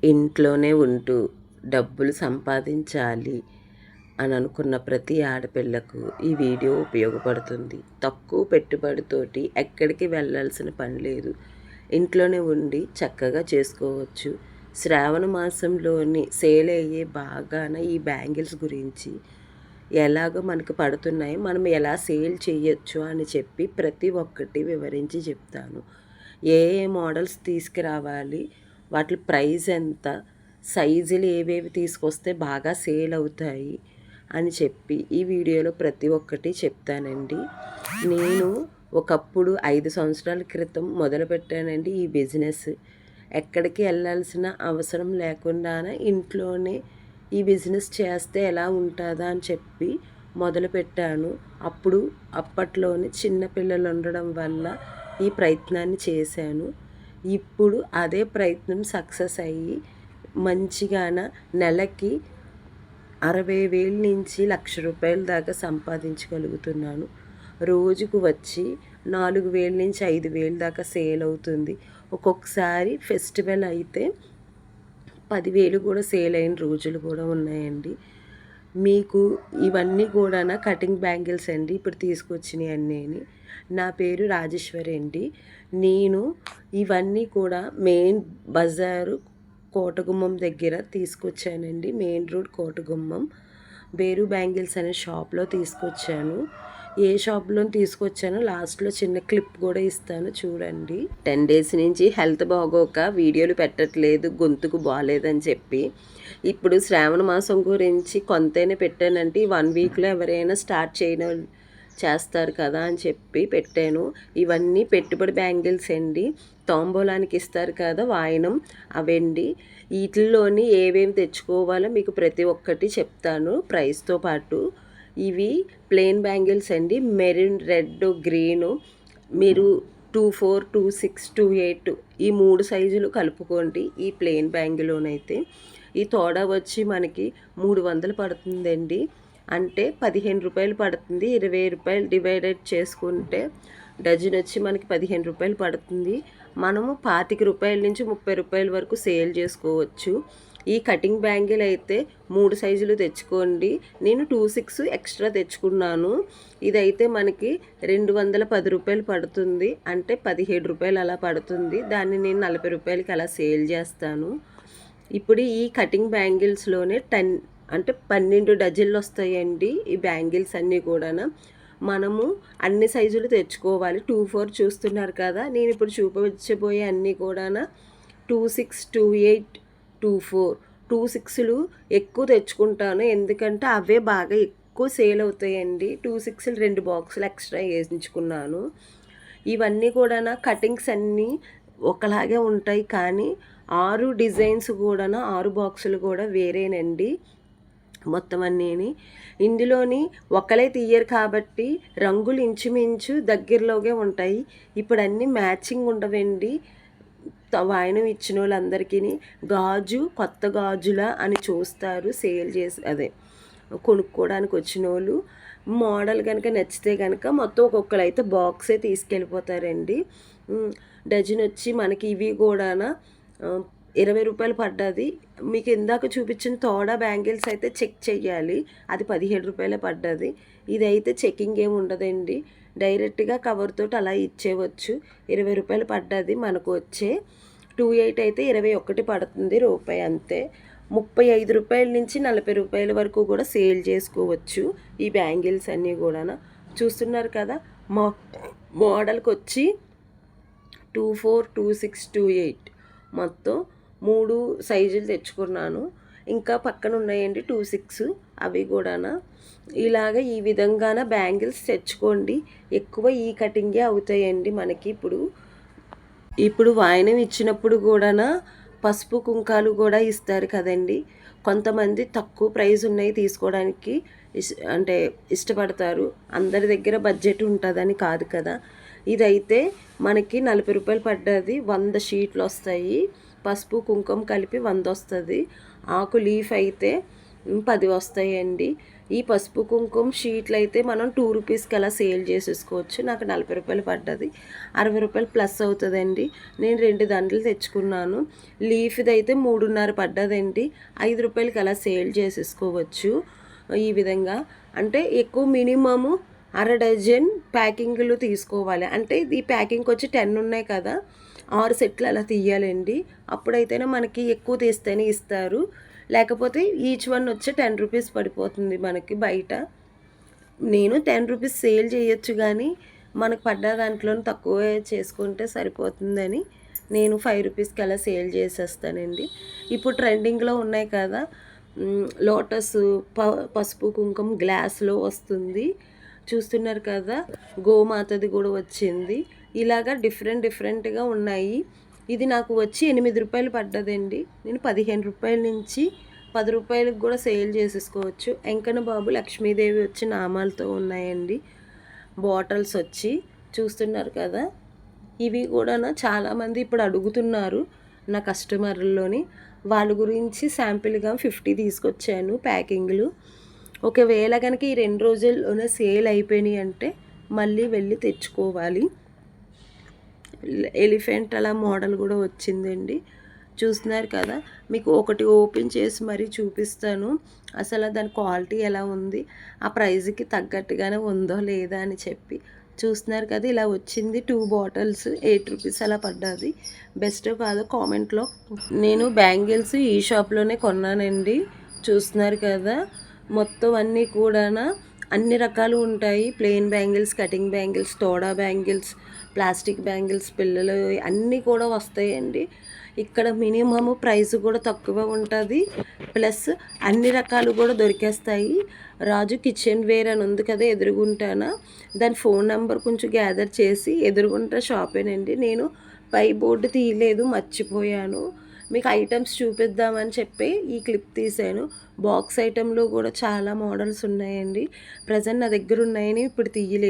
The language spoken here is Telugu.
ఇంట్లోనే ఉంటూ డబ్బులు సంపాదించాలి అని అనుకున్న ప్రతి ఆడపిల్లకు ఈ వీడియో ఉపయోగపడుతుంది. తక్కువ పెట్టుబడితోటి ఎక్కడికి వెళ్ళాల్సిన పని లేదు. ఇంట్లోనే ఉండి చక్కగా చేసుకోవచ్చు. శ్రావణ మాసంలోని సేల్ అయ్యే బాగాన ఈ బ్యాంగిల్స్ గురించి ఎలాగో మనకు పడుతున్నాయి, మనం ఎలా సేల్ చేయొచ్చు అని చెప్పి ప్రతి ఒక్కటి వివరించి చెప్తాను. ఏ ఏ మోడల్స్ తీసుకురావాలి, వాటి ప్రైస్ ఎంత, సైజులు ఏవేవి తీసుకొస్తే బాగా సేల్ అవుతాయి అని చెప్పి ఈ వీడియోలో ప్రతి ఒక్కటి చెప్తానండి. నేను ఒకప్పుడు 5 సంవత్సరాల క్రితం మొదలుపెట్టానండి ఈ బిజినెస్. ఎక్కడికి వెళ్ళాల్సిన అవసరం లేకుండానే ఇంట్లోనే ఈ బిజినెస్ చేస్తే ఎలా ఉంటుందా అని చెప్పి మొదలుపెట్టాను. అప్పట్లోనే చిన్నపిల్లలు ఉండడం వల్ల ఈ ప్రయత్నాన్ని చేశాను. ఇప్పుడు అదే ప్రయత్నం సక్సెస్ అయ్యి మంచిగాన నెలకి 60,000 నుంచి 1,00,000 రూపాయల దాకా సంపాదించగలుగుతున్నాను. రోజుకు వచ్చి 4,000 నుంచి 5,000 దాకా సేల్ అవుతుంది. ఒక్కొక్కసారి ఫెస్టివల్ అయితే 10,000 కూడా సేల్ అయిన రోజులు కూడా ఉన్నాయండి. మీకు ఇవన్నీ కూడా కటింగ్ బ్యాంగిల్స్ అండి, ఇప్పుడు తీసుకొచ్చినవి అన్నీ. నా పేరు రాజేశ్వరి అండి. నేను ఇవన్నీ కూడా మెయిన్ బజారు కోటగుమ్మం దగ్గర తీసుకొచ్చానండి. మెయిన్ రోడ్ కోటగుమ్మం బేరు బ్యాంగిల్స్ అనే షాప్లో తీసుకొచ్చాను. ఏ షాప్లో తీసుకొచ్చానో లాస్ట్లో చిన్న క్లిప్ కూడా ఇస్తాను చూడండి. 10 డేస్ నుంచి హెల్త్ బాగోక వీడియోలు పెట్టట్లేదు, గొంతుకు బాగాలేదని చెప్పి ఇప్పుడు శ్రావణ మాసం గురించి కొంతైనా పెట్టానంటే 1 వీక్లో ఎవరైనా స్టార్ట్ చేస్తారు కదా అని చెప్పి పెట్టాను. ఇవన్నీ పెట్టుబడి బ్యాంగిల్స్ అండి, తాంబూలానికి ఇస్తారు కదా వాయనం, అవండి. వీటిల్లోని ఏమేమి తెచ్చుకోవాలో మీకు ప్రతి ఒక్కటి చెప్తాను ప్రైస్తో పాటు. ఇవి ప్లెయిన్ బ్యాంగిల్స్ అండి, మెరూన్, రెడ్, గ్రీను. మీరు 24, 26, 28 ఈ 3 సైజులు కలుపుకోండి ఈ ప్లెయిన్ బ్యాంగిల్లోనైతే. ఈ తోడా వచ్చి మనకి 300 పడుతుందండి, అంటే 15 రూపాయలు పడుతుంది. 20 రూపాయలు డివైడెడ్ చేసుకుంటే డజన్ వచ్చి మనకి 15 రూపాయలు పడుతుంది. మనము 25 రూపాయల నుంచి 30 రూపాయల వరకు సేల్ చేసుకోవచ్చు. ఈ కటింగ్ బ్యాంగిల్ అయితే 3 సైజులు తెచ్చుకోండి. నేను 26 ఎక్స్ట్రా తెచ్చుకున్నాను. ఇదైతే మనకి 210 రూపాయలు పడుతుంది, అంటే 17 రూపాయలు అలా పడుతుంది. దాన్ని నేను 40 రూపాయలకి అలా సేల్ చేస్తాను. ఇప్పుడు ఈ కటింగ్ బ్యాంగిల్స్లోనే 12 డజన్లు వస్తాయండి ఈ బ్యాంగిల్స్ అన్నీ కూడా. మనము అన్ని సైజులు తెచ్చుకోవాలి. 24 చూస్తున్నారు కదా, నేను ఇప్పుడు చూపించబోయే అన్నీ కూడా 26, 28, 24, 26లు ఎక్కువ తెచ్చుకుంటాను, ఎందుకంటే అవే బాగా ఎక్కువ సేల్ అవుతాయండి. 26లు 2 బాక్సులు ఎక్స్ట్రా వేయించుకున్నాను. ఇవన్నీ కూడా కటింగ్స్ అన్నీ ఒకలాగే ఉంటాయి, కానీ 6 డిజైన్స్ కూడా 6 బాక్సులు కూడా వేరేనండి మొత్తం అన్నీని. ఇందులోని ఒకలే తీయరు కాబట్టి రంగులు ఇంచుమించు దగ్గరలోగే ఉంటాయి. ఇప్పుడు అన్నీ మ్యాచింగ్ ఉండవండి. వాయనం ఇచ్చిన వాళ్ళందరికీ గాజు కొత్త గాజులా అని చూస్తారు, సేల్ చేసి అదే కొనుక్కోవడానికి వచ్చిన వాళ్ళు. మోడల్ కనుక నచ్చితే కనుక మొత్తం ఒక్కొక్కరు అయితే బాక్సే తీసుకెళ్ళిపోతారండి. డజన్ వచ్చి మనకి ఇవి కూడా 20 రూపాయలు పడ్డది. మీకు ఇందాక చూపించిన తోడా బ్యాంగిల్స్ అయితే చెక్ చెయ్యాలి, అది 17 రూపాయలే పడ్డది. ఇదైతే చెక్కింగ్ ఏమి ఉండదండి, డైరెక్ట్గా కవర్ తోటి అలా ఇచ్చేవచ్చు. 20 రూపాయలు పడ్డది మనకు వచ్చే. 28 అయితే 21 పడుతుంది రూపాయి అంతే. 35 రూపాయల నుంచి 40 రూపాయల వరకు కూడా సేల్ చేసుకోవచ్చు ఈ బ్యాంగిల్స్ అన్నీ కూడా. చూస్తున్నారు కదా, మోడల్కి వచ్చి 24, 26, 28 మొత్తం 3 సైజులు తెచ్చుకున్నాను. ఇంకా పక్కన ఉన్నాయండి 26, అవి కూడా. ఇలాగ ఈ విధంగాన బ్యాంగిల్స్ తెచ్చుకోండి. ఎక్కువ ఈ కటింగే అవుతాయండి మనకి. ఇప్పుడు వాయనం ఇచ్చినప్పుడు కూడా పసుపు కుంకాలు కూడా ఇస్తారు కదండి. కొంతమంది తక్కువ ప్రైస్ ఉన్నాయి తీసుకోవడానికి అంటే ఇష్టపడతారు, అందరి దగ్గర బడ్జెట్ ఉంటుందని కాదు కదా. ఇదైతే మనకి 40 రూపాయలు పడ్డది, 100 షీట్లు వస్తాయి. పసుపు కుంకుమ కలిపి 100 వస్తుంది. ఆకు లీఫ్ అయితే 10 వస్తాయండి. ఈ పసుపు కుంకుమ షీట్లు అయితే మనం 2 రూపీస్కి అలా సేల్ చేసేసుకోవచ్చు. నాకు 40 రూపాయలు పడ్డది. 60 రూపాయలు ప్లస్ అవుతుందండి. నేను 2 దండలు తెచ్చుకున్నాను. లీఫ్ది అయితే 3.5 పడ్డదండి. 5 రూపాయలకి అలా సేల్ చేసేసుకోవచ్చు. ఈ విధంగా అంటే ఎక్కువ మినిమము అర డజన్ ప్యాకింగ్లు తీసుకోవాలి. అంటే ఈ ప్యాకింగ్కి వచ్చి 10 ఉన్నాయి కదా, 6 సెట్లు అలా తీయాలండి. అప్పుడైతేనే మనకి ఎక్కువ తీస్తేనే ఇస్తారు. లేకపోతే ఈచ్ వన్ వచ్చి 10 రూపీస్ పడిపోతుంది మనకి బయట. నేను 10 రూపీస్ సేల్ చేయొచ్చు కానీ మనకు పడ్డ దాంట్లో తక్కువ చేసుకుంటే సరిపోతుందని నేను 5 రూపీస్కి అలా సేల్ చేసేస్తానండి. ఇప్పుడు ట్రెండింగ్లో ఉన్నాయి కదా లోటస్ పసుపు కుంకుమ గ్లాస్లో వస్తుంది, చూస్తున్నారు కదా. గోమాతది కూడా వచ్చింది. ఇలాగా డిఫరెంట్గా ఉన్నాయి. ఇది నాకు వచ్చి 8 రూపాయలు పడ్డదండి. నేను 15 రూపాయల నుంచి 10 రూపాయలకు కూడా సేల్ చేసేసుకోవచ్చు. వెంకన్న బాబు లక్ష్మీదేవి వచ్చి నామాలతో ఉన్నాయండి. బాటిల్స్ వచ్చి చూస్తున్నారు కదా. ఇవి కూడా చాలామంది ఇప్పుడు అడుగుతున్నారు నా కస్టమర్లోని. వాళ్ళ గురించి శాంపిల్గా 50 తీసుకొచ్చాను ప్యాకింగ్లు. ఒకవేళ కనుక ఈ 2 రోజుల్లోనే సేల్ అయిపోయినాయి అంటే మళ్ళీ వెళ్ళి తెచ్చుకోవాలి. ఎలిఫెంట్ అలా మోడల్ కూడా వచ్చిందండి, చూస్తున్నారు కదా. మీకు ఒకటి ఓపెన్ చేసి మరీ చూపిస్తాను అసలు దాని క్వాలిటీ ఎలా ఉంది, ఆ ప్రైజ్కి తగ్గట్టుగానే ఉందో లేదా అని చెప్పి. చూస్తున్నారు కదా, ఇలా వచ్చింది. 2 బాటిల్స్ 8 రూపీస్ అలా పడ్డది. బెస్ట్ కాదో కామెంట్లో. నేను బ్యాంగిల్స్ ఈ షాప్లోనే కొన్నానండి. చూస్తున్నారు కదా, మొత్తం అన్నీ కూడా అన్ని రకాలు ఉంటాయి. ప్లెయిన్ బ్యాంగిల్స్, కటింగ్ బ్యాంగిల్స్, తోడా బ్యాంగిల్స్, ప్లాస్టిక్ బ్యాంగిల్స్, పిల్లలు అన్నీ కూడా వస్తాయండి. ఇక్కడ మినిమమ్ ప్రైస్ కూడా తక్కువ ఉంటుంది. ప్లస్ అన్ని రకాలు కూడా దొరికేస్తాయి. రాజు కిచెన్ వేర్ అని ఉంది కదా ఎదురుగుంటానా, దాని ఫోన్ నెంబర్ కొంచెం గ్యాదర్ చేసి ఎదురుగుంటా షాపేనండి. నేను పై బోర్డు తీయలేదు, మర్చిపోయాను. మీకు ఐటమ్స్ చూపిద్దామని చెప్పి ఈ క్లిప్ తీసాను. బాక్స్ ఐటెంలో కూడా చాలా మోడల్స్ ఉన్నాయండి. ప్రజెంట్ నా దగ్గర ఉన్నాయని ఇప్పుడు తీయలేదు.